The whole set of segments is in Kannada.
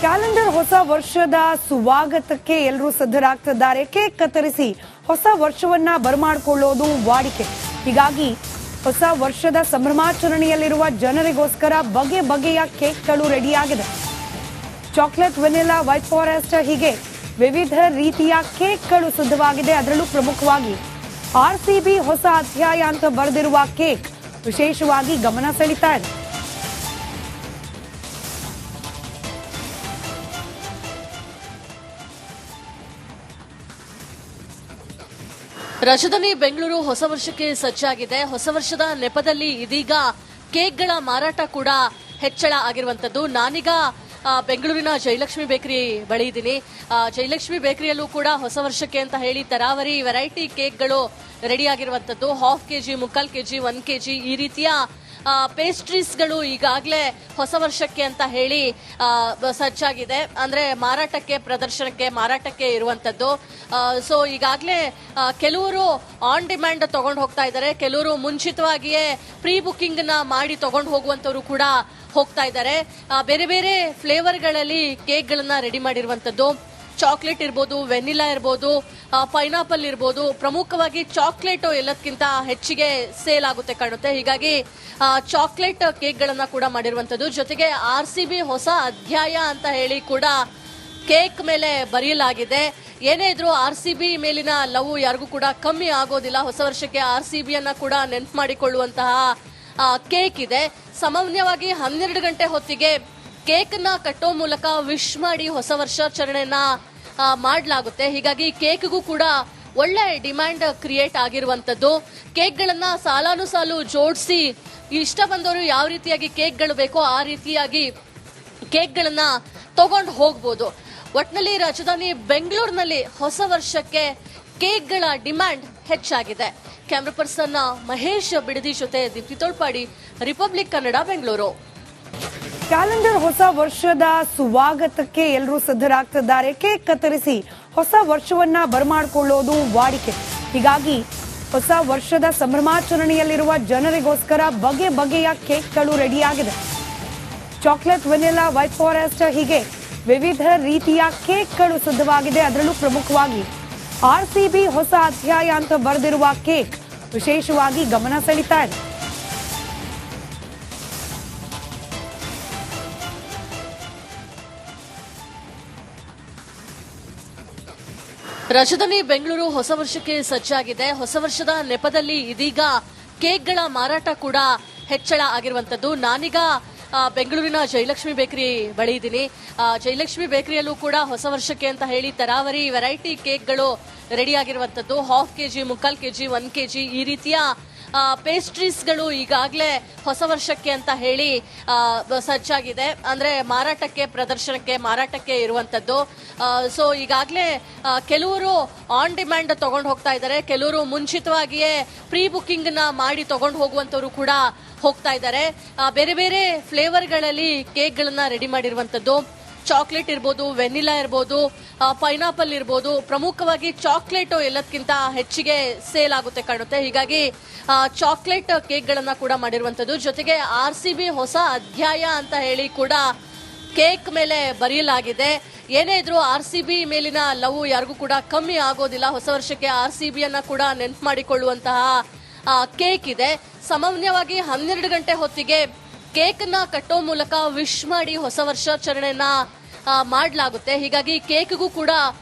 ಕ್ಯಾಲೆಂಡರ್ ಹೊಸ ವರ್ಷದ ಸ್ವಾಗತಕ್ಕೆ ಎಲ್ಲರೂ ಸಿದ್ಧರಾಗ್ತಿದ್ದಾರೆ. ಕೇಕ್ ಕತ್ತರಿಸಿ ಹೊಸ ವರ್ಷವನ್ನ ಬರಮಾಡಿಕೊಳ್ಳೋದು ವಾಡಿಕೆ. ಹೀಗಾಗಿ ಹೊಸ ವರ್ಷದ ಸಂಭ್ರಮಾಚರಣೆಯಲ್ಲಿರುವ ಜನರಿಗೋಸ್ಕರ ಬಗೆ ಬಗೆಯ ಕೇಕ್ಗಳು ರೆಡಿಯಾಗಿದೆ. ಚಾಕ್ಲೇಟ್, ವೆನಿಲಾ, ವೈಟ್ ಫಾರೆಸ್ಟ್ ಹೀಗೆ ವಿವಿಧ ರೀತಿಯ ಕೇಕ್ಗಳು ಸಿದ್ಧವಾಗಿದೆ. ಅದರಲ್ಲೂ ಪ್ರಮುಖವಾಗಿ RCB ಹೊಸ ಅಧ್ಯಾಯ ಅಂತ ಬರೆದಿರುವ ಕೇಕ್ ವಿಶೇಷವಾಗಿ ಗಮನ ಸೆಳೀತಾ ಇದೆ. ರಾಜಧಾನಿ ಬೆಂಗಳೂರು ಹೊಸ ವರ್ಷಕ್ಕೆ ಸಜ್ಜಾಗಿದೆ. ಹೊಸ ವರ್ಷದ ನೆಪದಲ್ಲಿ ಇದೀಗ ಕೇಕ್ಗಳ ಮಾರಾಟ ಕೂಡ ಹೆಚ್ಚಳ ಆಗಿರುವಂತದ್ದು. ನಾನೀಗ ಬೆಂಗಳೂರಿನ ಜಯಲಕ್ಷ್ಮಿ ಬೇಕರಿ ಬಳಿ ಇದ್ದೀನಿ. ಜಯಲಕ್ಷ್ಮಿ ಬೇಕರಿಯಲ್ಲೂ ಕೂಡ ಹೊಸ ವರ್ಷಕ್ಕೆ ಅಂತ ಹೇಳಿ ತರಾವರಿ ವೆರೈಟಿ ಕೇಕ್ಗಳು ರೆಡಿ ಆಗಿರುವಂತದ್ದು. ಹಾಫ್ ಕೆಜಿ, ಮುಕ್ಕಾಲ್ ಕೆಜಿ, 1 kg ಈ ರೀತಿಯ ಪೇಸ್ಟ್ರೀಸ್ಗಳು ಈಗಾಗಲೇ ಹೊಸ ವರ್ಷಕ್ಕೆ ಅಂತ ಹೇಳಿ ಸಜ್ಜಾಗಿದೆ. ಅಂದ್ರೆ ಮಾರಾಟಕ್ಕೆ, ಪ್ರದರ್ಶನಕ್ಕೆ, ಮಾರಾಟಕ್ಕೆ ಇರುವಂತದ್ದು. ಸೊ ಈಗಾಗಲೇ ಕೆಲವರು ಆನ್ ಡಿಮ್ಯಾಂಡ್ ತಗೊಂಡು ಹೋಗ್ತಾ ಇದ್ದಾರೆ, ಕೆಲವರು ಮುಂಚಿತವಾಗಿಯೇ ಪ್ರೀ ಬುಕಿಂಗ್ ನ ಮಾಡಿ ತಗೊಂಡು ಹೋಗುವಂತವರು ಕೂಡ ಹೋಗ್ತಾ ಇದ್ದಾರೆ. ಬೇರೆ ಬೇರೆ ಫ್ಲೇವರ್ಗಳಲ್ಲಿ ಕೇಕ್ಗಳನ್ನ ರೆಡಿ ಮಾಡಿರುವಂತದ್ದು. ಚಾಕ್ಲೇಟ್ ಇರ್ಬೋದು, ವೆನಿಲಾ ಇರ್ಬೋದು, ಪೈನಾಪಲ್ ಇರ್ಬೋದು. ಪ್ರಮುಖವಾಗಿ ಚಾಕ್ಲೇಟ್ ಎಲ್ಲದಕ್ಕಿಂತ ಹೆಚ್ಚಿಗೆ ಸೇಲ್ ಆಗುತ್ತೆ ಕಾಣುತ್ತೆ. ಹೀಗಾಗಿ ಚಾಕ್ಲೇಟ್ ಕೇಕ್ಗಳನ್ನ ಕೂಡ ಮಾಡಿರುವಂತದ್ದು. ಜೊತೆಗೆ RCB ಹೊಸ ಅಧ್ಯಾಯ ಅಂತ ಹೇಳಿ ಕೂಡ ಕೇಕ್ ಮೇಲೆ ಬರೆಯಲಾಗಿದೆ. ಏನೇ ಇದ್ರೂ RCB ಮೇಲಿನ ಲವ್ ಯಾರಿಗೂ ಕೂಡ ಕಮ್ಮಿ ಆಗೋದಿಲ್ಲ. ಹೊಸ ವರ್ಷಕ್ಕೆ RCB ಅನ್ನ ಕೂಡ ನೆನ್ಪು ಮಾಡಿಕೊಳ್ಳುವಂತಹ ಕೇಕ್ ಇದೆ. ಸಾಮಾನ್ಯವಾಗಿ 12 ಗಂಟೆ ಹೊತ್ತಿಗೆ ಕೇಕ್ ನ ಕಟ್ಟೋ ಮೂಲಕ ವಿಶ್ ಮಾಡಿ ಹೊಸ ವರ್ಷಾಚರಣೆಯನ್ನ ಮಾಡಲಾಗುತ್ತೆ. ಹೀಗಾಗಿ ಕೇಕ್ಗೂ ಕೂಡ ಒಳ್ಳೆ ಡಿಮ್ಯಾಂಡ್ ಕ್ರಿಯೇಟ್ ಆಗಿರುವಂತದ್ದು. ಕೇಕ್ಗಳನ್ನ ಸಾಲಾನುಸಾಲು ಜೋಡಿಸಿ ಇಷ್ಟ ಬಂದವರು ಯಾವ ರೀತಿಯಾಗಿ ಕೇಕ್ಗಳು ಬೇಕೋ ಆ ರೀತಿಯಾಗಿ ಕೇಕ್ಗಳನ್ನ ತಗೊಂಡು ಹೋಗ್ಬೋದು. ಒಟ್ನಲ್ಲಿ ರಾಜಧಾನಿ ಬೆಂಗಳೂರಿನಲ್ಲಿ ಹೊಸ ವರ್ಷಕ್ಕೆ ಕೇಕ್ಗಳ ಡಿಮ್ಯಾಂಡ್ ಹೆಚ್ಚಾಗಿದೆ. ಕ್ಯಾಮ್ರಾ ಪರ್ಸನ್ ಮಹೇಶ್ ಬಿಡದಿ ಜೊತೆ ದೀಪ್ತಿ ತೋಳ್ಪಾಡಿ, ರಿಪಬ್ಲಿಕ್ ಕನ್ನಡ, ಬೆಂಗಳೂರು. ಕ್ಯಾಲೆಂಡರ್ ಹೊಸ ವರ್ಷದ ಸ್ವಾಗತಕ್ಕೆ ಎಲ್ಲರೂ ಸಿದ್ಧರಾಗ್ತಿದ್ದಾರೆ. ಕೇಕ್ ಕತ್ತರಿಸಿ ಹೊಸ ವರ್ಷವನ್ನ ಬರಮಾಡಿಕೊಳ್ಳೋದು ವಾಡಿಕೆ. ಹೀಗಾಗಿ ಹೊಸ ವರ್ಷದ ಸಂಭ್ರಮಾಚರಣೆಯಲ್ಲಿರುವ ಜನರಿಗೋಸ್ಕರ ಬಗೆ ಬಗೆಯ ಕೇಕ್ಗಳು ರೆಡಿಯಾಗಿದೆ. ಚಾಕ್ಲೇಟ್, ವೆನಿಲಾ, ವೈಟ್ ಫಾರೆಸ್ಟ್ ಹೀಗೆ ವಿವಿಧ ರೀತಿಯ ಕೇಕ್ಗಳು ಸಿದ್ಧವಾಗಿದೆ. ಅದರಲ್ಲೂ ಪ್ರಮುಖವಾಗಿ RCB ಹೊಸ ಅಧ್ಯಾಯ ಅಂತ ಬರೆದಿರುವ ಕೇಕ್ ವಿಶೇಷವಾಗಿ ಗಮನ ಸೆಳೀತಾ ಇದೆ. ರಾಜಧಾನಿ ಬೆಂಗಳೂರು ಹೊಸ ವರ್ಷಕ್ಕೆ ಸಜ್ಜಾಗಿದೆ. ಹೊಸ ವರ್ಷದ ನೆಪದಲ್ಲಿ ಇದೀಗ ಕೇಕ್ಗಳ ಮಾರಾಟ ಕೂಡ ಹೆಚ್ಚಳ ಆಗಿರುವಂತದ್ದು. ನಾನೀಗ ಬೆಂಗಳೂರಿನ ಜಯಲಕ್ಷ್ಮಿ ಬೇಕರಿ ಬಳಿ ಇದ್ದೀನಿ. ಜಯಲಕ್ಷ್ಮಿ ಬೇಕರಿಯಲ್ಲೂ ಕೂಡ ಹೊಸ ವರ್ಷಕ್ಕೆ ಅಂತ ಹೇಳಿ ತರಾವರಿ ವೆರೈಟಿ ಕೇಕ್ಗಳು ರೆಡಿ ಆಗಿರುವಂತದ್ದು. ಹಾಫ್ ಕೆಜಿ, ಮುಕ್ಕಾಲ್ ಕೆಜಿ, 1 kg ಈ ರೀತಿಯ ಪೇಸ್ಟ್ರೀಸ್ಗಳು ಈಗಾಗಲೇ ಹೊಸ ವರ್ಷಕ್ಕೆ ಅಂತ ಹೇಳಿ ಸಜ್ಜಾಗಿದೆ. ಅಂದ್ರೆ ಮಾರಾಟಕ್ಕೆ, ಪ್ರದರ್ಶನಕ್ಕೆ, ಮಾರಾಟಕ್ಕೆ ಇರುವಂತದ್ದು. ಸೊ ಈಗಾಗಲೇ ಕೆಲವರು ಆನ್ ಡಿಮ್ಯಾಂಡ್ ತಗೊಂಡು ಹೋಗ್ತಾ ಇದ್ದಾರೆ, ಕೆಲವರು ಮುಂಚಿತವಾಗಿಯೇ ಪ್ರೀ ಬುಕಿಂಗ್ ನ ಮಾಡಿ ತಗೊಂಡು ಹೋಗುವಂತವರು ಕೂಡ ಹೋಗ್ತಾ ಇದ್ದಾರೆ. ಬೇರೆ ಬೇರೆ ಫ್ಲೇವರ್ಗಳಲ್ಲಿ ಕೇಕ್ಗಳನ್ನ ರೆಡಿ ಮಾಡಿರುವಂತದ್ದು. ಚಾಕ್ಲೇಟ್ ಇರ್ಬೋದು, ವೆನಿಲಾ ಇರ್ಬೋದು, ಪೈನಾಪಲ್ ಇರ್ಬೋದು. ಪ್ರಮುಖವಾಗಿ ಚಾಕ್ಲೇಟ್ ಎಲ್ಲದಕ್ಕಿಂತ ಹೆಚ್ಚಿಗೆ ಸೇಲ್ ಆಗುತ್ತೆ ಕಾಣುತ್ತೆ. ಹೀಗಾಗಿ ಚಾಕ್ಲೇಟ್ ಕೇಕ್ಗಳನ್ನ ಕೂಡ ಮಾಡಿರುವಂತದ್ದು. ಜೊತೆಗೆ RCB ಹೊಸ ಅಧ್ಯಾಯ ಅಂತ ಹೇಳಿ ಕೂಡ ಕೇಕ್ ಮೇಲೆ ಬರೆಯಲಾಗಿದೆ. ಏನೇ ಇದ್ರೂ RCB ಮೇಲಿನ ಲವ್ ಯಾರಿಗೂ ಕೂಡ ಕಮ್ಮಿ ಆಗೋದಿಲ್ಲ. ಹೊಸ ವರ್ಷಕ್ಕೆ RCB ಅನ್ನ ಕೂಡ ನೆನ್ಪು ಮಾಡಿಕೊಳ್ಳುವಂತಹ ಕೇಕ್ ಇದೆ. ಸಾಮಾನ್ಯವಾಗಿ 12 ಗಂಟೆ ಹೊತ್ತಿಗೆ ಕೇಕ್ ನ ಕಟ್ಟೋ ಮೂಲಕ ವಿಶ್ ಮಾಡಿ ಹೊಸ ವರ್ಷಾಚರಣೆಯನ್ನ ಮಾಡಲಾಗುತ್ತೆ. ಹೀಗಾಗಿ ಕೇಕ್ಗೂ ಕೂಡ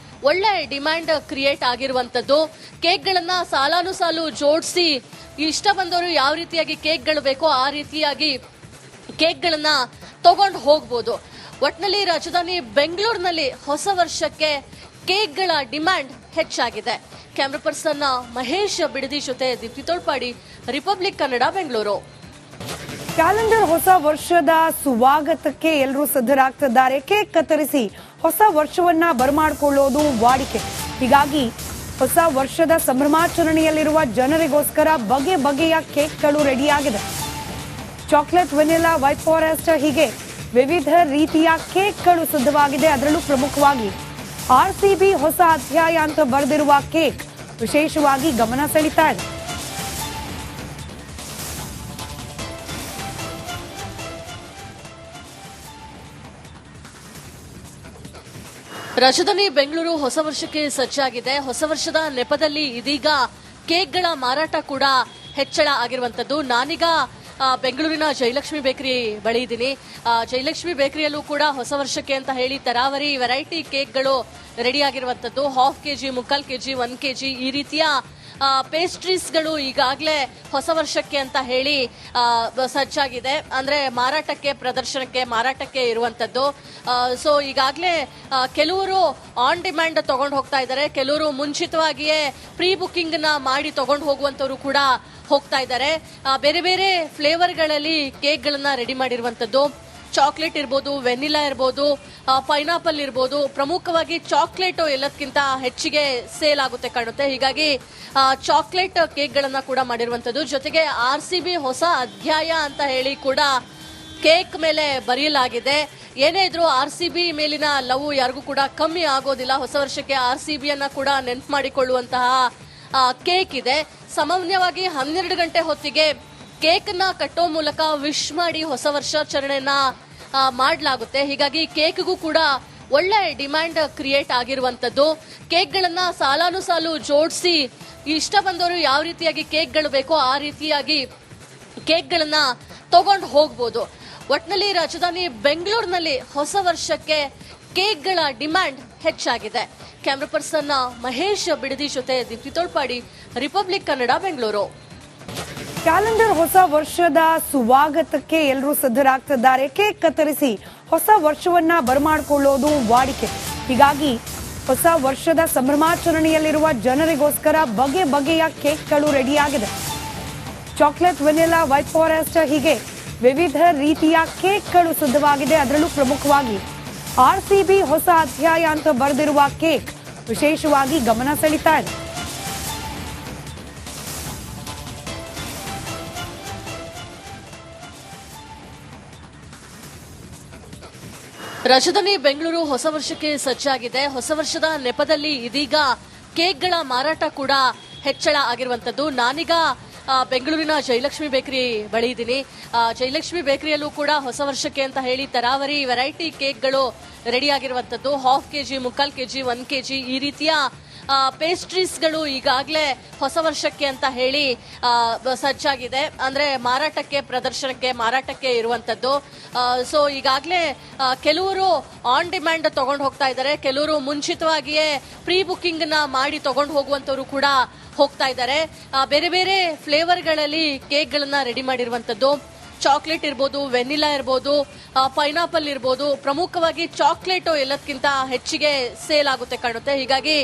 ಒಳ್ಳೆ ಡಿಮ್ಯಾಂಡ್ ಕ್ರಿಯೇಟ್ ಆಗಿರುವಂತದ್ದು. ಕೇಕ್ಗಳನ್ನ ಸಾಲಾನುಸಾಲು ಜೋಡಿಸಿ ಇಷ್ಟ ಬಂದವರು ಯಾವ ರೀತಿಯಾಗಿ ಕೇಕ್ಗಳು ಬೇಕೋ ಆ ರೀತಿಯಾಗಿ ಕೇಕ್ಗಳನ್ನ ತಗೊಂಡು ಹೋಗ್ಬೋದು. ಒಟ್ನಲ್ಲಿ ರಾಜಧಾನಿ ಬೆಂಗಳೂರಿನಲ್ಲಿ ಹೊಸ ವರ್ಷಕ್ಕೆ ಕೇಕ್ಗಳ ಡಿಮ್ಯಾಂಡ್ ಹೆಚ್ಚಾಗಿದೆ. ಕ್ಯಾಮ್ರಾ ಪರ್ಸನ್ ಮಹೇಶ್ ಬಿಡದಿ ಜೊತೆ ದೀಪ್ತಿ ತೋಳ್ಪಾಡಿ, ರಿಪಬ್ಲಿಕ್ ಕನ್ನಡ, ಬೆಂಗಳೂರು. ಕ್ಯಾಲೆಂಡರ್ ಹೊಸ ವರ್ಷದ ಸ್ವಾಗತಕ್ಕೆ ಎಲ್ಲರೂ ಸಿದ್ಧರಾಗ್ತಿದ್ದಾರೆ. ಕೇಕ್ ಕತ್ತರಿಸಿ ಹೊಸ ವರ್ಷವನ್ನ ಬರಮಾಡಿಕೊಳ್ಳೋದು ವಾಡಿಕೆ. ಹೀಗಾಗಿ ಹೊಸ ವರ್ಷದ ಸಂಭ್ರಮಾಚರಣೆಯಲ್ಲಿರುವ ಜನರಿಗೋಸ್ಕರ ಬಗೆ ಬಗೆಯ ಕೇಕ್ಗಳು ರೆಡಿಯಾಗಿದೆ. ಚಾಕ್ಲೇಟ್, ವೆನಿಲಾ, ವೈಟ್ ಫಾರೆಸ್ಟ್ ಹೀಗೆ ವಿವಿಧ ರೀತಿಯ ಕೇಕ್ಗಳು ಸಿದ್ಧವಾಗಿದೆ. ಅದರಲ್ಲೂ ಪ್ರಮುಖವಾಗಿ RCB ಹೊಸ ಅಧ್ಯಾಯ ಅಂತ ಬರೆದಿರುವ ಕೇಕ್ ವಿಶೇಷವಾಗಿ ಗಮನ ಸೆಳೀತಾ ಇದೆ. ರಾಜಧಾನಿ ಬೆಂಗಳೂರು ಹೊಸ ವರ್ಷಕ್ಕೆ ಸಜ್ಜಾಗಿದೆ. ಹೊಸ ವರ್ಷದ ನೆಪದಲ್ಲಿ ಇದೀಗ ಕೇಕ್ಗಳ ಮಾರಾಟ ಕೂಡ ಹೆಚ್ಚಳ ಆಗಿರುವಂತದ್ದು. ನಾನೀಗ ಬೆಂಗಳೂರಿನ ಜಯಲಕ್ಷ್ಮಿ ಬೇಕರಿ ಬಳಿ ಇದ್ದೀನಿ. ಜಯಲಕ್ಷ್ಮಿ ಬೇಕರಿಯಲ್ಲೂ ಕೂಡ ಹೊಸ ವರ್ಷಕ್ಕೆ ಅಂತ ಹೇಳಿ ತರಾವರಿ ವೆರೈಟಿ ಕೇಕ್ಗಳು ರೆಡಿ ಆಗಿರುವಂತದ್ದು. ಹಾಫ್ ಕೆಜಿ, ಮುಕ್ಕಾಲ್ ಕೆಜಿ, 1 ಕೆಜಿ ಈ ರೀತಿಯ ಪೇಸ್ಟ್ರೀಸ್ಗಳು ಈಗಾಗಲೇ ಹೊಸ ವರ್ಷಕ್ಕೆ ಅಂತ ಹೇಳಿ ಸಜ್ಜಾಗಿದೆ. ಅಂದ್ರೆ ಮಾರಾಟಕ್ಕೆ, ಪ್ರದರ್ಶನಕ್ಕೆ, ಮಾರಾಟಕ್ಕೆ ಇರುವಂತದ್ದು. ಸೊ ಈಗಾಗಲೇ ಕೆಲವರು ಆನ್ ಡಿಮ್ಯಾಂಡ್ ತಗೊಂಡು ಹೋಗ್ತಾ ಇದ್ದಾರೆ, ಕೆಲವರು ಮುಂಚಿತವಾಗಿಯೇ ಪ್ರೀ ಬುಕಿಂಗ್ ನ ಮಾಡಿ ತಗೊಂಡು ಹೋಗುವಂತವರು ಕೂಡ ಹೋಗ್ತಾ ಇದ್ದಾರೆ. ಬೇರೆ ಬೇರೆ ಫ್ಲೇವರ್ಗಳಲ್ಲಿ ಕೇಕ್ಗಳನ್ನ ರೆಡಿ ಮಾಡಿರುವಂತದ್ದು. ಚಾಕ್ಲೇಟ್ ಇರ್ಬೋದು, ವೆನಿಲಾ ಇರ್ಬೋದು, ಪೈನಾಪಲ್ ಇರ್ಬೋದು. ಪ್ರಮುಖವಾಗಿ ಚಾಕ್ಲೇಟ್ ಎಲ್ಲದಕ್ಕಿಂತ ಹೆಚ್ಚಿಗೆ ಸೇಲ್ ಆಗುತ್ತೆ ಕಾಣುತ್ತೆ. ಹೀಗಾಗಿ ಚಾಕ್ಲೇಟ್ ಕೇಕ್ಗಳನ್ನ ಕೂಡ ಮಾಡಿರುವಂತದ್ದು. ಜೊತೆಗೆ RCB ಹೊಸ ಅಧ್ಯಾಯ ಅಂತ ಹೇಳಿ ಕೂಡ ಕೇಕ್ ಮೇಲೆ ಬರೆಯಲಾಗಿದೆ. ಏನೇ ಇದ್ರೂ RCB ಮೇಲಿನ ಲವ್ ಯಾರಿಗೂ ಕೂಡ ಕಮ್ಮಿ ಆಗೋದಿಲ್ಲ. ಹೊಸ ವರ್ಷಕ್ಕೆ RCB ಅನ್ನ ಕೂಡ ನೆನ್ಪು ಮಾಡಿಕೊಳ್ಳುವಂತಹ ಕೇಕ್ ಇದೆ. ಸಾಮಾನ್ಯವಾಗಿ 12 ಗಂಟೆ ಹೊತ್ತಿಗೆ ಕೇಕ್ ನ ಕಟ್ಟೋ ಮೂಲಕ ವಿಶ್ ಮಾಡಿ ಹೊಸ ವರ್ಷಾಚರಣೆಯನ್ನ ಮಾಡಲಾಗುತ್ತೆ. ಹೀಗಾಗಿ ಕೇಕ್ಗೂ ಕೂಡ ಒಳ್ಳೆ ಡಿಮ್ಯಾಂಡ್ ಕ್ರಿಯೇಟ್ ಆಗಿರುವಂತದ್ದು. ಕೇಕ್ಗಳನ್ನ ಸಾಲಾನುಸಾಲು ಜೋಡಿಸಿ ಇಷ್ಟ ಬಂದವರು ಯಾವ ರೀತಿಯಾಗಿ ಕೇಕ್ಗಳು ಬೇಕೋ ಆ ರೀತಿಯಾಗಿ ಕೇಕ್ಗಳನ್ನ ತಗೊಂಡು ಹೋಗ್ಬೋದು. ಒಟ್ನಲ್ಲಿ ರಾಜಧಾನಿ ಬೆಂಗಳೂರಿನಲ್ಲಿ ಹೊಸ ವರ್ಷಕ್ಕೆ ಕೇಕ್ಗಳ ಡಿಮ್ಯಾಂಡ್ ಹೆಚ್ಚಾಗಿದೆ. ಕ್ಯಾಮ್ರಾ ಪರ್ಸನ್ ಮಹೇಶ್ ಬಿಡದಿ ಜೊತೆ ದೀಪ್ತಿ ತೋಳ್ಪಾಡಿ, ರಿಪಬ್ಲಿಕ್ ಕನ್ನಡ, ಬೆಂಗಳೂರು. ಕ್ಯಾಲೆಂಡರ್ ಹೊಸ ವರ್ಷದ ಸ್ವಾಗತಕ್ಕೆ ಎಲ್ಲರೂ ಸಿದ್ಧರಾಗ್ತಿದ್ದಾರೆ. ಕೇಕ್ ಕತ್ತರಿಸಿ ಹೊಸ ವರ್ಷವನ್ನ ಬರಮಾಡಿಕೊಳ್ಳೋದು ವಾಡಿಕೆ. ಹೀಗಾಗಿ ಹೊಸ ವರ್ಷದ ಸಂಭ್ರಮಾಚರಣೆಯಲ್ಲಿರುವ ಜನರಿಗೋಸ್ಕರ ಬಗೆ ಬಗೆಯ ಕೇಕ್ಗಳು ರೆಡಿಯಾಗಿದೆ. ಚಾಕ್ಲೇಟ್, ವೆನಿಲಾ, ವೈಟ್ ಫಾರೆಸ್ಟ್ ಹೀಗೆ ವಿವಿಧ ರೀತಿಯ ಕೇಕ್ಗಳು ಸಿದ್ಧವಾಗಿದೆ. ಅದರಲ್ಲೂ ಪ್ರಮುಖವಾಗಿ RCB ಹೊಸ ಅಧ್ಯಾಯ ಅಂತ ಬರೆದಿರುವ ಕೇಕ್ ವಿಶೇಷವಾಗಿ ಗಮನ ಸೆಳೀತಾ ಇದೆ. ರಾಜಧಾನಿ ಬೆಂಗಳೂರು ಹೊಸ ವರ್ಷಕ್ಕೆ ಸಜ್ಜಾಗಿದೆ. ಹೊಸ ವರ್ಷದ ನೆಪದಲ್ಲಿ ಇದೀಗ ಕೇಕ್ಗಳ ಮಾರಾಟ ಕೂಡ ಹೆಚ್ಚಳ ಆಗಿರುವಂತದ್ದು. ನಾನೀಗ ಬೆಂಗಳೂರಿನ ಜಯಲಕ್ಷ್ಮಿ ಬೇಕರಿ ಬಳಿ ಇದ್ದೀನಿ. ಜಯಲಕ್ಷ್ಮಿ ಬೇಕರಿಯಲ್ಲೂ ಕೂಡ ಹೊಸ ವರ್ಷಕ್ಕೆ ಅಂತ ಹೇಳಿ ತರಾವರಿ ವೆರೈಟಿ ಕೇಕ್ಗಳು ರೆಡಿ ಆಗಿರುವಂತದ್ದು. ಹಾಫ್ ಕೆಜಿ, ಮುಕ್ಕಾಲ್ ಕೆಜಿ, 1 ಕೆಜಿ ಈ ರೀತಿಯ ಪೇಸ್ಟ್ರೀಸ್ಗಳು ಈಗಾಗಲೇ ಹೊಸ ವರ್ಷಕ್ಕೆ ಅಂತ ಹೇಳಿ ಸಜ್ಜಾಗಿದೆ. ಅಂದ್ರೆ ಮಾರಾಟಕ್ಕೆ, ಪ್ರದರ್ಶನಕ್ಕೆ, ಮಾರಾಟಕ್ಕೆ ಇರುವಂತದ್ದು. ಸೊ ಈಗಾಗಲೇ ಕೆಲವರು ಆನ್ ಡಿಮ್ಯಾಂಡ್ ತಗೊಂಡು ಹೋಗ್ತಾ ಇದ್ದಾರೆ, ಕೆಲವರು ಮುಂಚಿತವಾಗಿಯೇ ಪ್ರೀ ಬುಕಿಂಗ್ ನ ಮಾಡಿ ತಗೊಂಡು ಹೋಗುವಂತವರು ಕೂಡ ಹೋಗ್ತಾ ಇದ್ದಾರೆ. ಬೇರೆ ಬೇರೆ ಫ್ಲೇವರ್ಗಳಲ್ಲಿ ಕೇಕ್ಗಳನ್ನ ರೆಡಿ ಮಾಡಿರುವಂತದ್ದು. ಚಾಕ್ಲೇಟ್ ಇರ್ಬೋದು, ವೆನಿಲಾ ಇರ್ಬೋದು, ಪೈನಾಪಲ್ ಇರ್ಬೋದು. ಪ್ರಮುಖವಾಗಿ ಚಾಕ್ಲೇಟ್ ಎಲ್ಲದಕ್ಕಿಂತ ಹೆಚ್ಚಿಗೆ ಸೇಲ್ ಆಗುತ್ತೆ ಕಾಣುತ್ತೆ. ಹೀಗಾಗಿ